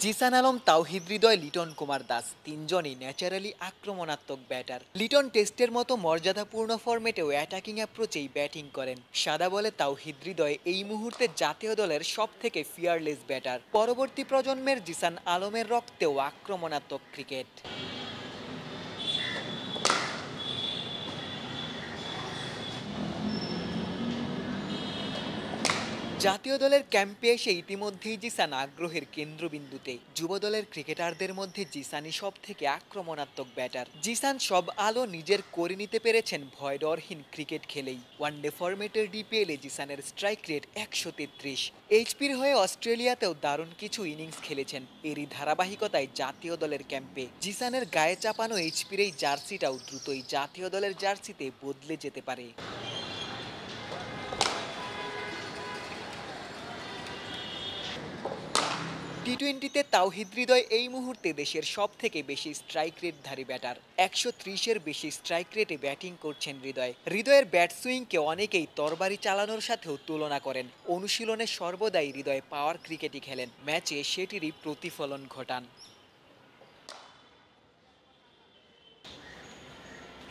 জিসান আলম, তাওহিদ হৃদয়, লিটন কুমার দাস তিনজনই ন্যাচারালি আক্রমণাত্মক ব্যাটার। লিটন টেস্টের মতো মর্যাদাপূর্ণ ফরম্যাটেও অ্যাটাকিং অ্যাপ্রোচেই ব্যাটিং করেন। সাদা বলে তাওহিদ হৃদয় এই মুহূর্তে জাতীয় দলের সবথেকে ফিয়ারলেস ব্যাটার। পরবর্তী প্রজন্মের জিসান আলমের রক্তেও আক্রমণাত্মক ক্রিকেট। জাতীয় দলের ক্যাম্পে এসে ইতিমধ্যেই জিসান আগ্রহের কেন্দ্রবিন্দুতে। যুব দলের ক্রিকেটারদের মধ্যে জিসানই সব থেকে আক্রমণাত্মক ব্যাটার। জিসান সব আলো নিজের করে নিতে পেরেছেন ভয়ডরহীন ক্রিকেট খেলেই। ওয়ানডে ফরম্যাটের ডিপিএলে জিসানের স্ট্রাইক রেট 133। এইচপির হয়ে অস্ট্রেলিয়াতেও দারুণ কিছু ইনিংস খেলেছেন। এরই ধারাবাহিকতায় জাতীয় দলের ক্যাম্পে জিসানের গায়ে চাপানো এইচপির এই জার্সিটাও দ্রুতই জাতীয় দলের জার্সিতে বদলে যেতে পারে। টি-20তে তাওহিদ হৃদয় এই মুহূর্তে দেশের সবথেকে বেশি স্ট্রাইক রেটধারী ব্যাটার। 130-এর বেশি স্ট্রাইক রেটে ব্যাটিং করছেন হৃদয়ের ব্যাট সুইংকে অনেকেই তরবারি চালানোর সাথেও তুলনা করেন। অনুশীলনে সর্বদাই হৃদয় পাওয়ার ক্রিকেটই খেলেন, ম্যাচে সেটিরই প্রতিফলন ঘটান।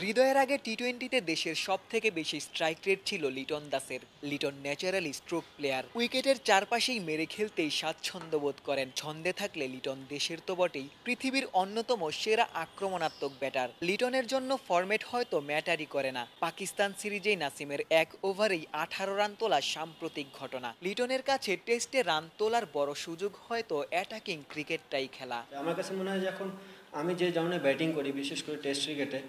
হৃদয়ের আগে টি-20তে দেশের সবথেকে বেশি স্ট্রাইক রেট ছিল লিটন দাসের। লিটন ন্যাচারালি স্ট্রোক প্লেয়ার, উইকেটের চারপাশেই মেরে খেলতেই স্বাচ্ছন্দ্য বোধ করেন। ছন্দে থাকলে লিটন দেশের তো বটেই, পৃথিবীর অন্যতম সেরা আক্রমণাত্মক ব্যাটার। লিটনের জন্য ফরম্যাট হয়তো ম্যাটারই করে না। পাকিস্তান সিরিজেই নাসিমের এক ওভারেই 18 রান তোলা সাম্প্রতিক ঘটনা। লিটনের কাছে টেস্টে রান তোলার বড় সুযোগ হয়তো অ্যাটাকিং ক্রিকেটটাই খেলা। আমার কাছে মনে হয় যে এখন আমি যে ধরনের ব্যাটিং করি, বিশেষ করে টেস্ট ক্রিকেটে,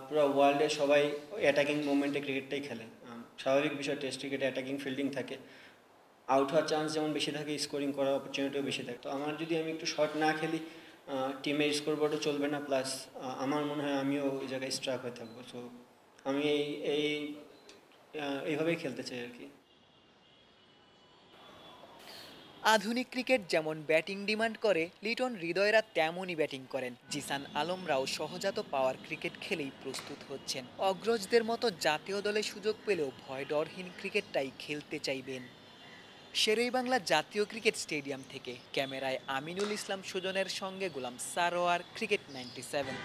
পুরো ওয়ার্ল্ডে সবাই অ্যাটাকিং মুভমেন্টে ক্রিকেটটাই খেলে। স্বাভাবিক বিষয়, টেস্ট ক্রিকেটে অ্যাটাকিং ফিল্ডিং থাকে, আউট হওয়ার চান্স যেমন বেশি থাকে, স্কোরিং করার অপরচুনিটিও বেশি থাকে। তো আমার যদি আমি একটু শট না খেলি, টিমের স্কোরবোর্ডও চলবে না, প্লাস আমার মনে হয় আমিও ওই জায়গায় স্ট্রাক হয়ে থাকবো। সো আমি এইভাবেই খেলতে চাই আর কি। আধুনিক ক্রিকেট যেমন ব্যাটিং ডিমান্ড করে, লিটন হৃদয়রা তেমনই ব্যাটিং করেন। জিসান আলমরাও সহজাত পাওয়ার ক্রিকেট খেলেই প্রস্তুত হচ্ছেন। অগ্রজদের মতো জাতীয় দলে সুযোগ পেলেও ভয়ডরহীন ক্রিকেটটাই খেলতে চাইবেন। শেরেবাংলা জাতীয় ক্রিকেট স্টেডিয়াম থেকে ক্যামেরায় আমিনুল ইসলাম সুজনের সঙ্গে গোলাম সারোয়ার, ক্রিকেট 97।